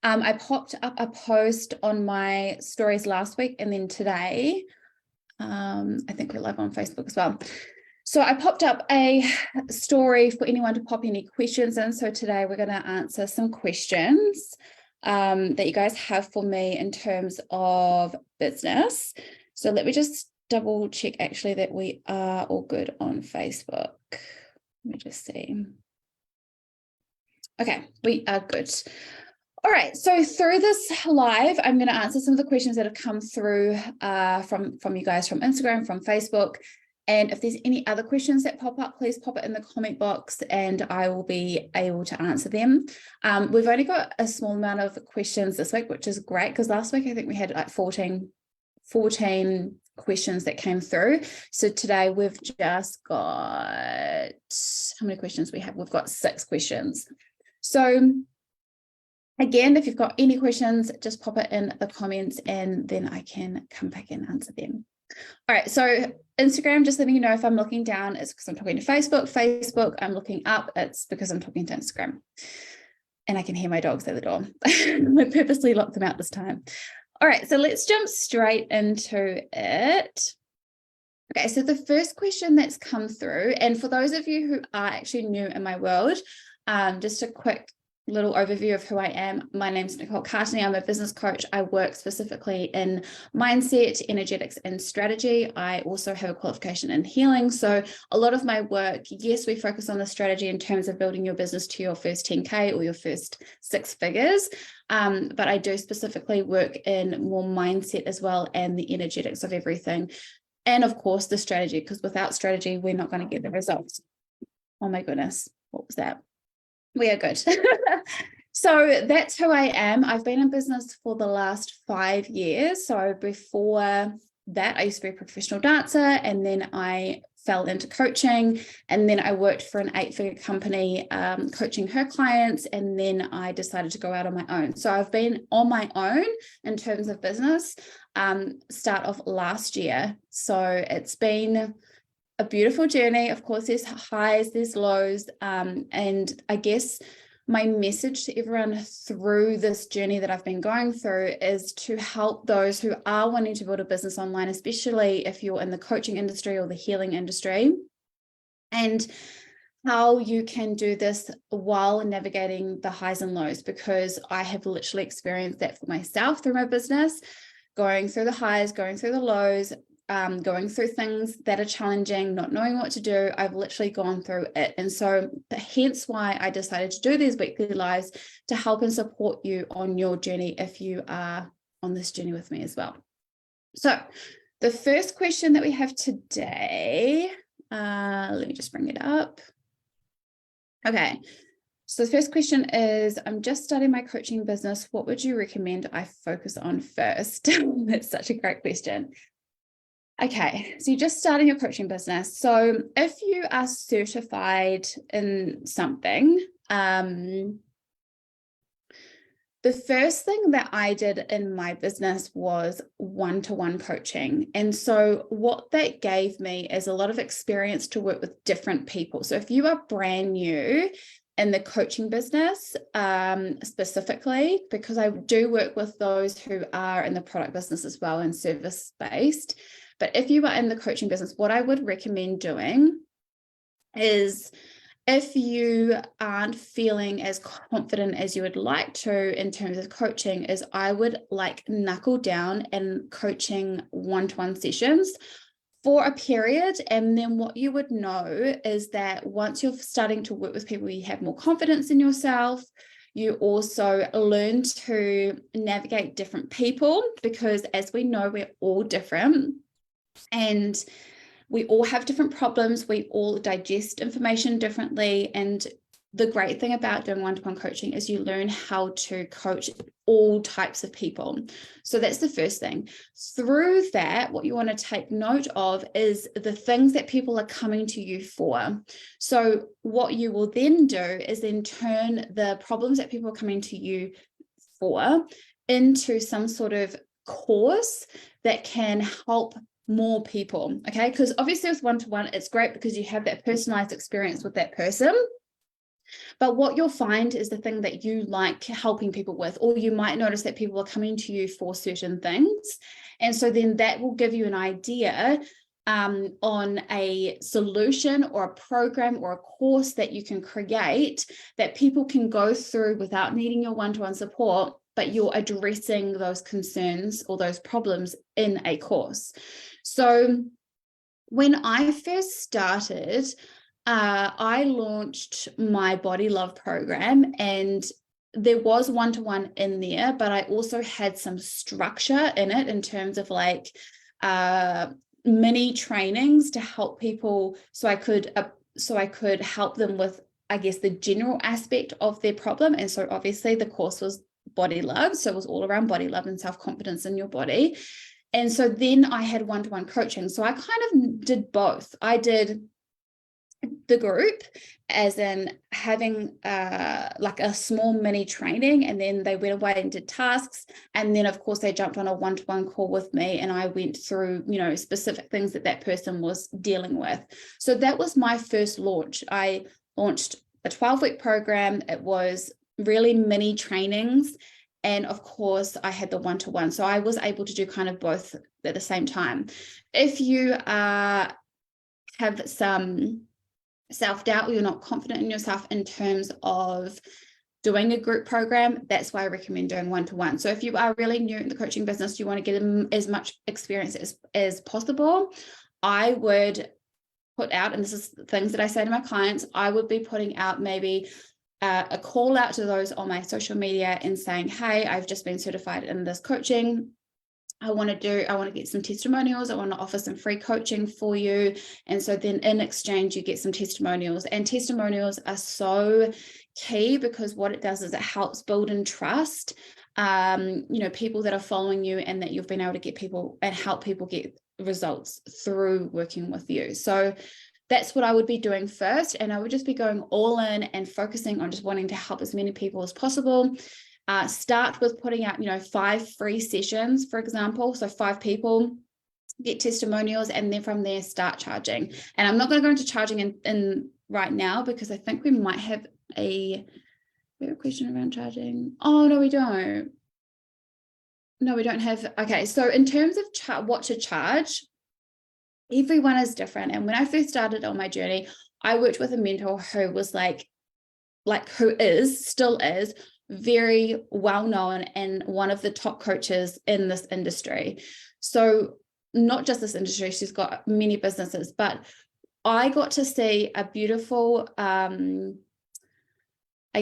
I popped up a post on my stories last week, and then today, I think we're live on Facebook as well. So I popped up a story for anyone to pop any questions in. So today we're going to answer some questions that you guys have for me in terms of business. So let me just double check actually that we are all good on Facebook. Let me just see. Okay, we are good. All right, so through this live, I'm going to answer some of the questions that have come through from you guys from Instagram, from Facebook. And if there's any other questions that pop up, please pop it in the comment box and I will be able to answer them. We've only got a small amount of questions this week, which is great because last week I think we had like 14 questions that came through. So today we've just got, how many questions we have? We've got 6 questions. So again, if you've got any questions, just pop it in the comments and then I can come back and answer them. All right, so Instagram, just letting you know if I'm looking down, it's because I'm talking to Facebook. Facebook, I'm looking up, it's because I'm talking to Instagram. And I can hear my dogs at the door. I purposely locked them out this time. All right, so let's jump straight into it. Okay, so the first question that's come through, and for those of you who are actually new in my world, just a quick little overview of who I am. My name's Nicole Cartney. I'm a business coach. I work specifically in mindset, energetics, and strategy. I also have a qualification in healing. So a lot of my work, yes, we focus on the strategy in terms of building your business to your first 10K or your first 6 figures. But I do specifically work in more mindset as well and the energetics of everything. And of course, the strategy, because without strategy, we're not going to get the results. Oh my goodness, what was that? We are good. So that's who I am. I've been in business for the last 5 years. So before that, I used to be a professional dancer, and then I fell into coaching, and then I worked for an 8-figure company coaching her clients, and then I decided to go out on my own. So I've been on my own in terms of business start of last year. So it's been a beautiful journey. Of course, there's highs, there's lows. And I guess my message to everyone through this journey that I've been going through is to help those who are wanting to build a business online, especially if you're in the coaching industry or the healing industry, and how you can do this while navigating the highs and lows, because I have literally experienced that for myself through my business, going through the highs, going through the lows, going through things that are challenging, not knowing what to do. I've literally gone through it. And so hence why I decided to do these weekly lives, to help and support you on your journey if you are on this journey with me as well. So the first question that we have today, let me just bring it up. Okay. So the first question is, I'm just starting my coaching business. What would you recommend I focus on first? That's such a great question. Okay, so you're just starting your coaching business. So if you are certified in something, the first thing that I did in my business was one-to-one coaching. And so what that gave me is a lot of experience to work with different people. So if you are brand new in the coaching business, specifically, because I do work with those who are in the product business as well and service-based. But if you are in the coaching business, what I would recommend doing is, if you aren't feeling as confident as you would like to in terms of coaching, is I would like knuckle down and coaching one-to-one sessions for a period. And then what you would know is that once you're starting to work with people, you have more confidence in yourself. You also learn to navigate different people, because as we know, we're all different. And we all have different problems. We all digest information differently. And the great thing about doing one-to-one coaching is you learn how to coach all types of people. So that's the first thing. Through that, what you want to take note of is the things that people are coming to you for. So what you will then do is then turn the problems that people are coming to you for into some sort of course that can help more people. Okay, because obviously with one-to-one, it's great because you have that personalized experience with that person. But what you'll find is the thing that you like helping people with, or you might notice that people are coming to you for certain things. And so then that will give you an idea on a solution or a program or a course that you can create that people can go through without needing your one-to-one support, but you're addressing those concerns or those problems in a course. So when I first started, I launched my Body Love program, and there was one-to-one in there, but I also had some structure in it in terms of like mini trainings to help people, so I could help them with, I guess, the general aspect of their problem. And so obviously the course was Body Love, so it was all around body love and self-confidence in your body. And so then I had one-to-one coaching. So I kind of did both. I did the group as in having like a small mini training, and then they went away and did tasks, and then of course they jumped on a one-to-one call with me, and I went through, you know, specific things that that person was dealing with. So that was my first launch. I launched a 12-week program. It was really mini trainings, and of course I had the one-to-one, so I was able to do kind of both at the same time. If you have some self-doubt, or you're not confident in yourself in terms of doing a group program, that's why I recommend doing one-to-one. So if you are really new in the coaching business, you want to get as much experience as possible, I would put out, and this is things that I say to my clients, I would be putting out maybe a call out to those on my social media and saying, hey, I've just been certified in this coaching. I want to get some testimonials. I want to offer some free coaching for you. And so then in exchange, you get some testimonials, and testimonials are so key because what it does is it helps build in trust, you know, people that are following you, and that you've been able to get people and help people get results through working with you. So that's what I would be doing first. And I would just be going all in and focusing on just wanting to help as many people as possible. Start with putting out, you know, 5 free sessions, for example. So 5 people get testimonials, and then from there start charging. And I'm not going to go into charging in right now, because I think we might have a question around charging. Oh, no, we don't. No, we don't have. Okay. So in terms of what to charge, everyone is different. And when I first started on my journey, I worked with a mentor who was still is very well known and one of the top coaches in this industry. So not just this industry, she's got many businesses, but I got to see a beautiful, I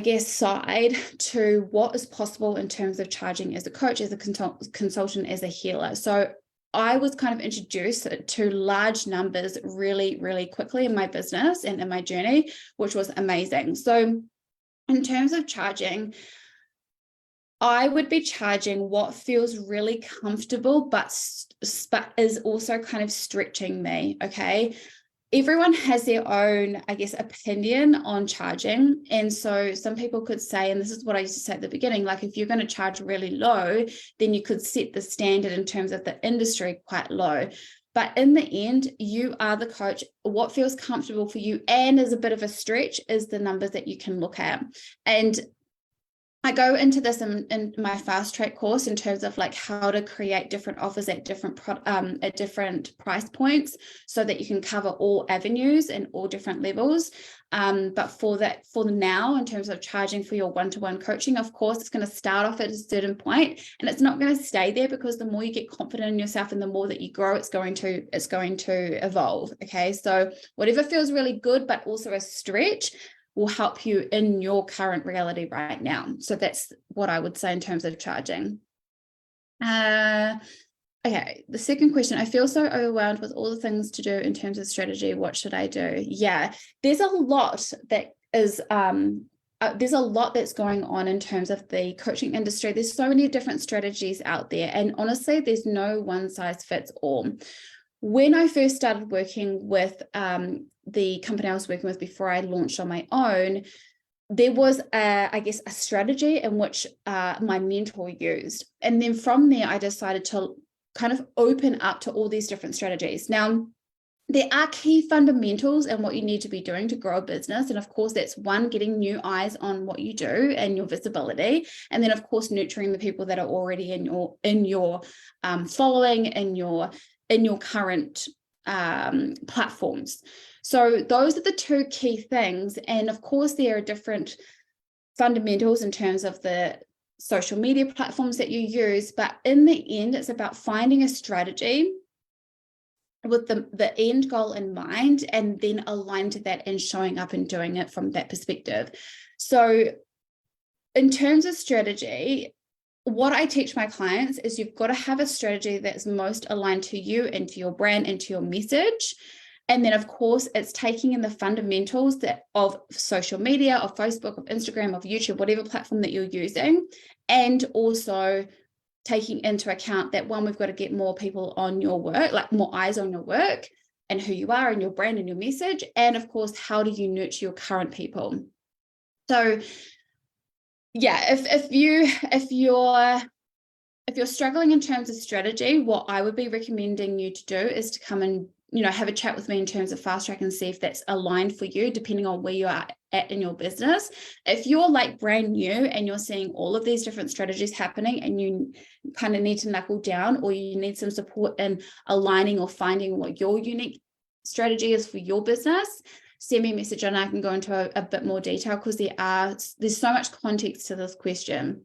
guess, side to what is possible in terms of charging as a coach, as a consultant, as a healer. So I was kind of introduced to large numbers really, really quickly in my business and in my journey, which was amazing. So in terms of charging, I would be charging what feels really comfortable, but is also kind of stretching me, okay? Everyone has their own, I guess, opinion on charging. And so some people could say, and this is what I used to say at the beginning, like if you're going to charge really low, then you could set the standard in terms of the industry quite low. But in the end, you are the coach. What feels comfortable for you and is a bit of a stretch is the numbers that you can look at. And I go into this in my fast track course in terms of like how to create different offers at different price points, so that you can cover all avenues and all different levels. But for now, in terms of charging for your one-to-one coaching, of course, it's going to start off at a certain point, and it's not going to stay there, because the more you get confident in yourself and the more that you grow, it's going to evolve. Okay, so whatever feels really good, but also a stretch, will help you in your current reality right now. So that's what I would say in terms of charging. Okay, the second question, I feel so overwhelmed with all the things to do in terms of strategy. What should I do? Yeah, there's a lot that is, there's a lot that's going on in terms of the coaching industry. There's so many different strategies out there. And honestly, there's no one size fits all. When I first started working with the company I was working with before I launched on my own, there was I guess a strategy in which my mentor used. And then from there, I decided to kind of open up to all these different strategies. Now, there are key fundamentals and what you need to be doing to grow a business. And of course, that's one, getting new eyes on what you do and your visibility. And then of course, nurturing the people that are already in your following, in your current platforms. So those are the two key things. And of course, there are different fundamentals in terms of the social media platforms that you use. But in the end, it's about finding a strategy with the end goal in mind, and then align to that and showing up and doing it from that perspective. So in terms of strategy, what I teach my clients is you've got to have a strategy that's most aligned to you and to your brand and to your message. And then, of course, it's taking in the fundamentals of social media, of Facebook, of Instagram, of YouTube, whatever platform that you're using, and also taking into account that, one, we've got to get more people on your work, like more eyes on your work and who you are and your brand and your message. And of course, how do you nurture your current people? So yeah, if you're struggling in terms of strategy, what I would be recommending you to do is to come and, have a chat with me in terms of Fast Track and see if that's aligned for you, depending on where you are at in your business. If you're like brand new and you're seeing all of these different strategies happening and you kind of need to knuckle down, or you need some support in aligning or finding what your unique strategy is for your business, send me a message and I can go into a bit more detail, because there's so much context to this question.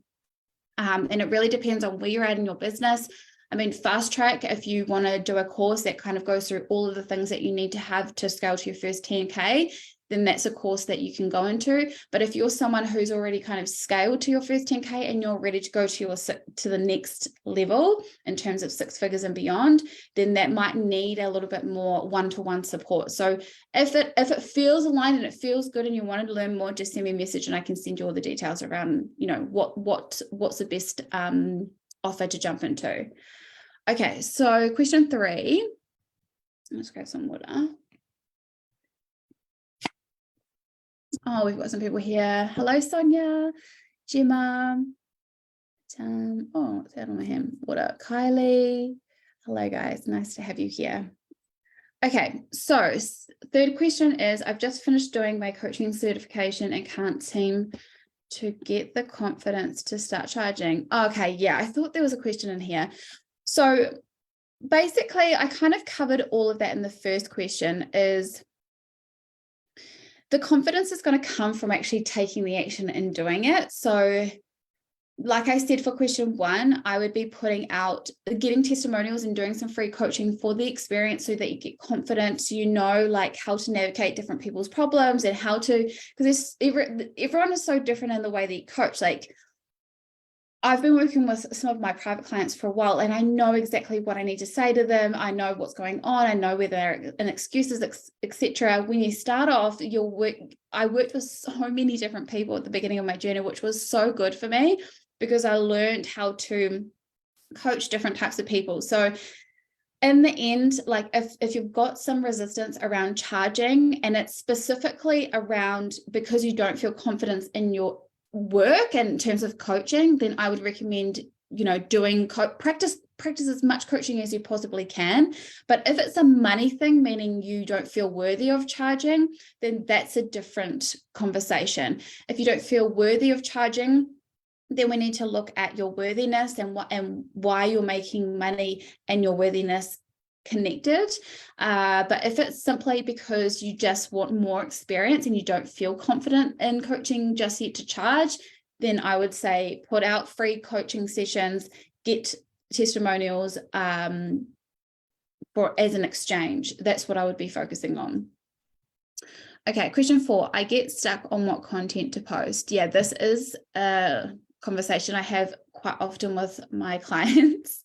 And it really depends on where you're at in your business. I mean, Fast Track, if you want to do a course that kind of goes through all of the things that you need to have to scale to your first 10K, then that's a course that you can go into. But if you're someone who's already kind of scaled to your first 10K and you're ready to go to the next level in terms of 6 figures and beyond, then that might need a little bit more one-to-one support. So if it feels aligned and it feels good and you want to learn more, just send me a message and I can send you all the details around, what's the best offer to jump into. Okay, so question 3. Let's grab some water. Oh, we've got some people here. Hello, Sonia, Gemma. It's out on my hand. Water. Kylie. Hello, guys. Nice to have you here. Okay, so third question is, I've just finished doing my coaching certification and can't seem to get the confidence to start charging. Okay, yeah, I thought there was a question in here. So basically, I kind of covered all of that in the first question. Is the confidence is going to come from actually taking the action and doing it. So like I said, for question 1, I would be getting testimonials and doing some free coaching for the experience so that you get confidence, like how to navigate different people's problems and how to, because everyone is so different in the way that you coach. Like, I've been working with some of my private clients for a while, and I know exactly what I need to say to them. I know what's going on. I know where they're in excuses, etc. When you start off, I worked with so many different people at the beginning of my journey, which was so good for me because I learned how to coach different types of people. So in the end, like if you've got some resistance around charging, and it's specifically around because you don't feel confidence in your work and in terms of coaching, then I would recommend doing practice as much coaching as you possibly can. But if it's a money thing, meaning you don't feel worthy of charging, then that's a different conversation. If you don't feel worthy of charging, then we need to look at your worthiness and why you're making money and your worthiness connected. But if it's simply because you just want more experience and you don't feel confident in coaching just yet to charge, then I would say put out free coaching sessions, get testimonials as an exchange. That's what I would be focusing on. Okay, question 4. I get stuck on what content to post. Yeah, this is a conversation I have quite often with my clients,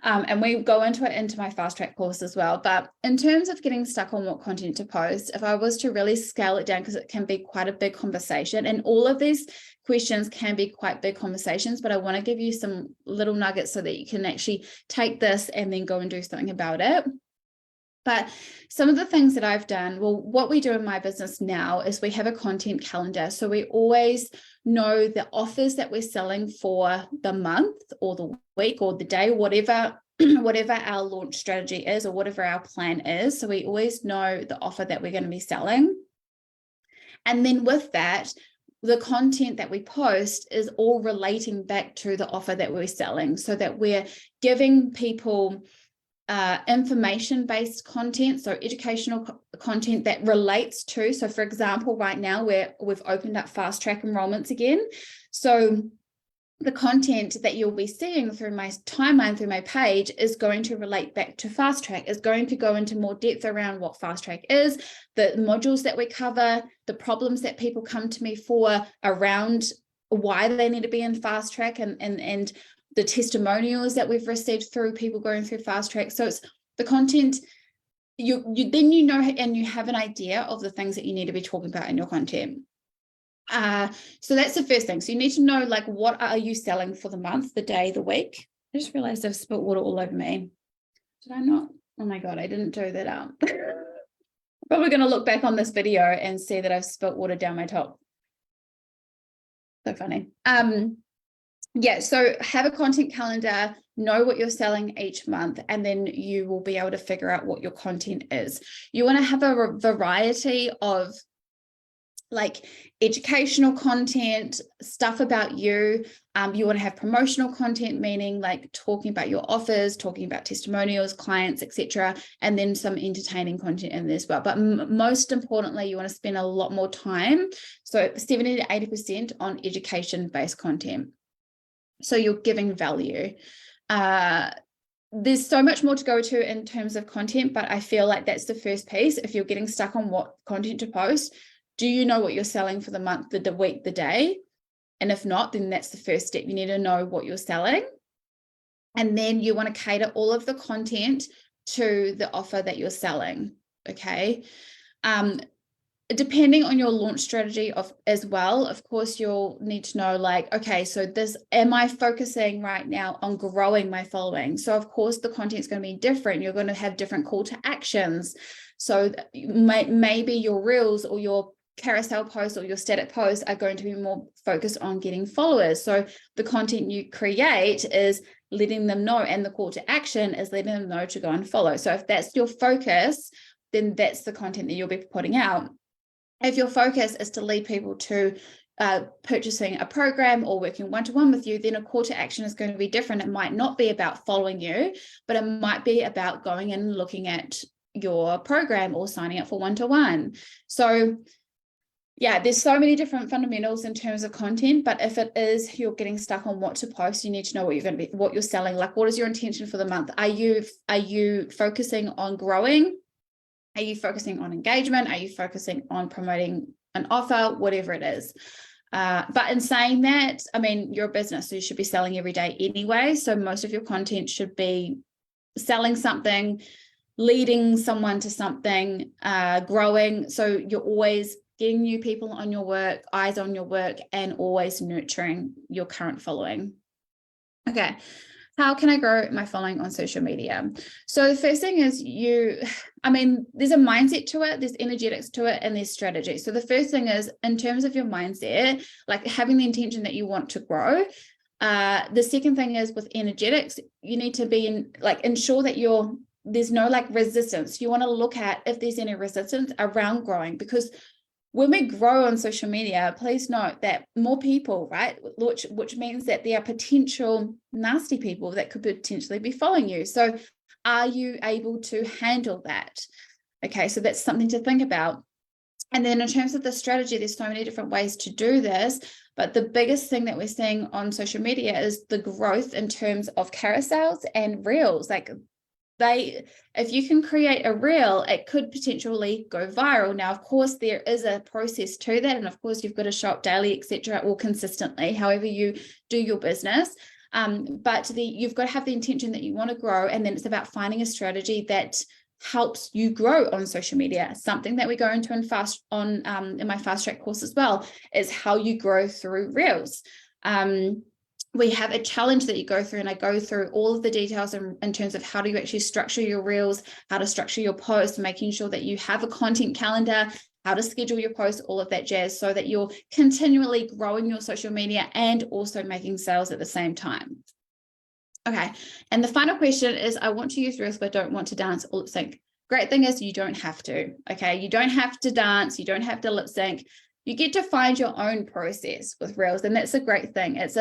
and we go into my Fast Track course as well. But in terms of getting stuck on what content to post, if I was to really scale it down, because it can be quite a big conversation, and all of these questions can be quite big conversations, but I want to give you some little nuggets so that you can actually take this and then go and do something about it. But some of the things that I've done, well, what we do in my business now is we have a content calendar. So we always know the offers that we're selling for the month or the week or the day, whatever whatever our launch strategy is or whatever our plan is. So we always know the offer that we're going to be selling. And then with that, the content that we post is all relating back to the offer that we're selling, so that we're giving people information-based content, so educational content that relates to. So for example, right now we've opened up fast track enrollments again. So the content that you'll be seeing through my timeline, through my page, is going to relate back to fast track, is going to go into more depth around what fast track is, the modules that we cover, the problems that people come to me for around why they need to be in fast track, and the testimonials that we've received through people going through fast track. So it's the content, you then you know, and you have an idea of the things that you need to be talking about in your content. So that's the first thing. So you need to know, like, what are you selling for the month, the day, the week? I just realized I've spilled water all over me. Did I not? Oh my God, I didn't do that out. Probably going to look back on this video and see that I've spilled water down my top. So funny. Yeah, so have a content calendar, know what you're selling each month, and then you will be able to figure out what your content is. You want to have a variety of like educational content, stuff about you. You want to have promotional content, meaning like talking about your offers, talking about testimonials, clients, etc., and then some entertaining content in there as well. But most importantly, you want to spend a lot more time, so 70 to 80% on education-based content. So you're giving value. There's so much more to go to in terms of content, but I feel like that's the first piece. If you're getting stuck on what content to post, do you know what you're selling for the month, the week, the day? And if not, then that's the first step. You need to know what you're selling. And then you want to cater all of the content to the offer that you're selling, okay? Depending on your launch strategy as well, of course, you'll need to know, like, okay, so am I focusing right now on growing my following? So of course, the content is going to be different. You're going to have different call to actions. So maybe your reels or your carousel posts or your static posts are going to be more focused on getting followers. So the content you create is letting them know, and the call to action is letting them know to go and follow. So if that's your focus, then that's the content that you'll be putting out. If your focus is to lead people to purchasing a program or working one-to-one with you, then a call to action is going to be different. It might not be about following you, but it might be about going and looking at your program or signing up for one-to-one. So yeah, there's so many different fundamentals in terms of content, but if it is you're getting stuck on what to post, you need to know what you're going to be, what you're selling. Like, what is your intention for the month? Are you focusing on growing? Are you focusing on engagement? Are you focusing on promoting an offer? Whatever it is. But in saying that, I mean, you're a business, so you should be selling every day anyway. So most of your content should be selling something, leading someone to something, growing. So you're always getting new people on your work, eyes on your work, and always nurturing your current following. Okay. How can I grow my following on social media? So the first thing is there's a mindset to it, there's energetics to it, and there's strategy. So the first thing is, in terms of your mindset, like having the intention that you want to grow. The second thing is, with energetics, you need to be ensure that there's no like resistance. You want to look at if there's any resistance around growing, because when we grow on social media, please note that more people, right, which means that there are potential nasty people that could potentially be following you. So are you able to handle that? Okay, so that's something to think about. And then in terms of the strategy, there's so many different ways to do this, but the biggest thing that we're seeing on social media is the growth in terms of carousels and reels. Like, if you can create a reel, it could potentially go viral. Now, of course, there is a process to that, and of course, you've got to show up daily, etc., or consistently, however you do your business. But you've got to have the intention that you want to grow, and then it's about finding a strategy that helps you grow on social media. Something that we go into in my fast track course as well is how you grow through reels. We have a challenge that you go through, and I go through all of the details in terms of how do you actually structure your reels, how to structure your posts, making sure that you have a content calendar, how to schedule your posts, all of that jazz, so that you're continually growing your social media and also making sales at the same time. Okay. And the final question is, I want to use Reels, but I don't want to dance or lip sync. Great thing is you don't have to. Okay. You don't have to dance. You don't have to lip sync. You get to find your own process with Reels. And that's a great thing. It's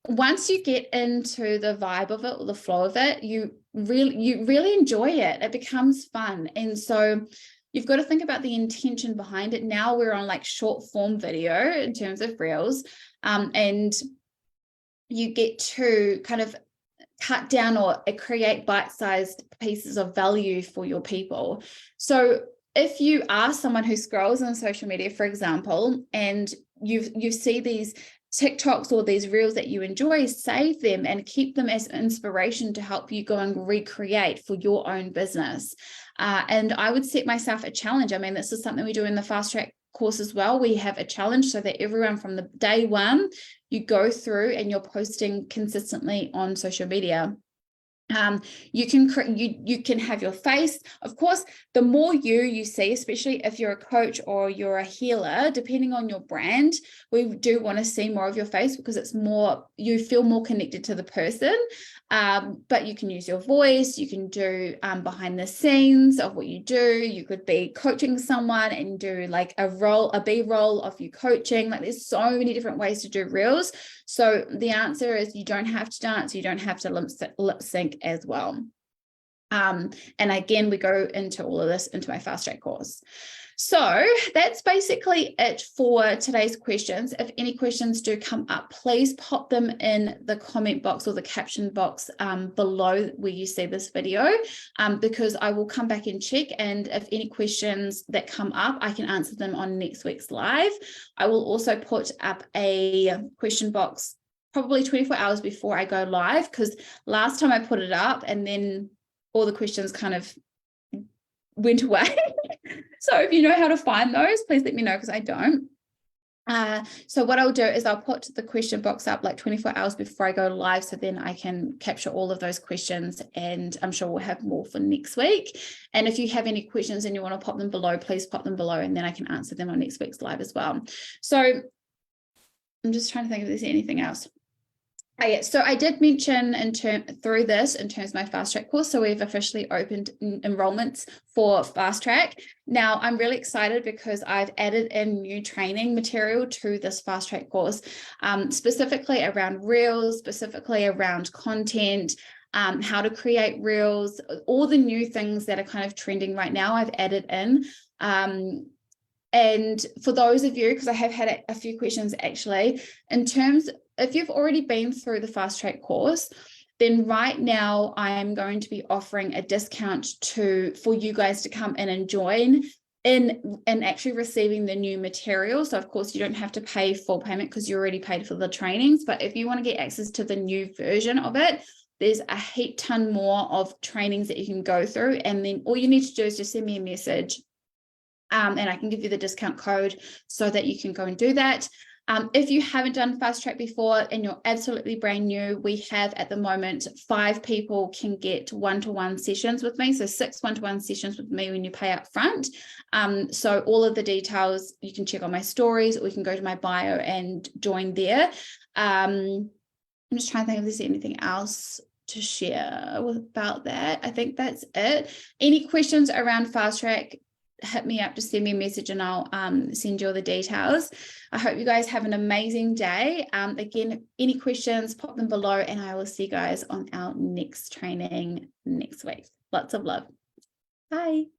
once you get into the vibe of it or the flow of it, you really enjoy it. It becomes fun. And so you've got to think about the intention behind it. Now we're on like short form video in terms of Reels, and you get to kind of cut down or create bite-sized pieces of value for your people. So if you are someone who scrolls on social media, for example, and you see these TikToks or these Reels that you enjoy, save them and keep them as inspiration to help you go and recreate for your own business. And I would set myself a challenge. I mean, this is something we do in the Fast Track course as well. We have a challenge so that everyone from the day one, you go through and you're posting consistently on social media. You can have your face. Of course, the more you see, especially if you're a coach or you're a healer, depending on your brand, we do want to see more of your face because it's more, you feel more connected to the person. But you can use your voice, you can do behind the scenes of what you do. You could be coaching someone and do like a B-roll of you coaching. Like there's so many different ways to do Reels. So the answer is you don't have to dance, you don't have to lip sync as well. And again, we go into all of this into my Fast Track course. So that's basically it for today's questions. If any questions do come up, please pop them in the comment box or the caption box below where you see this video, because I will come back and check. And if any questions that come up, I can answer them on next week's live. I will also put up a question box probably 24 hours before I go live, because last time I put it up and then all the questions kind of went away. So if you know how to find those, please let me know, because I don't. So what I'll do is I'll put the question box up like 24 hours before I go live, so then I can capture all of those questions, and I'm sure we'll have more for next week. And if you have any questions and you want to pop them below, please pop them below, and then I can answer them on next week's live as well. So I'm just trying to think if there's anything else. Yeah, so I did mention through this in terms of my Fast Track course. So we've officially opened enrollments for Fast Track. Now I'm really excited because I've added in new training material to this Fast Track course, specifically around Reels, specifically around content, how to create Reels, all the new things that are kind of trending right now I've added in. And for those of you, because I have had a few questions actually, in terms, if you've already been through the Fast Track course, then right now I am going to be offering a discount for you guys to come in and join in and actually receiving the new material. So of course you don't have to pay full payment because you already paid for the trainings, but if you want to get access to the new version of it, there's a heap ton more of trainings that you can go through, and then all you need to do is just send me a message, and I can give you the discount code so that you can go and do that. If you haven't done Fast Track before and you're absolutely brand new, we have at the moment 5 people can get one-to-one sessions with me. So 6 one-to-one sessions with me when you pay up front. So all of the details you can check on my stories, or you can go to my bio and join there. I'm just trying to think if there's anything else to share about that. I think that's it. Any questions around Fast Track, hit me up, just send me a message and I'll send you all the details. I hope you guys have an amazing day. Again, any questions, pop them below, and I will see you guys on our next training next week. Lots of love. Bye.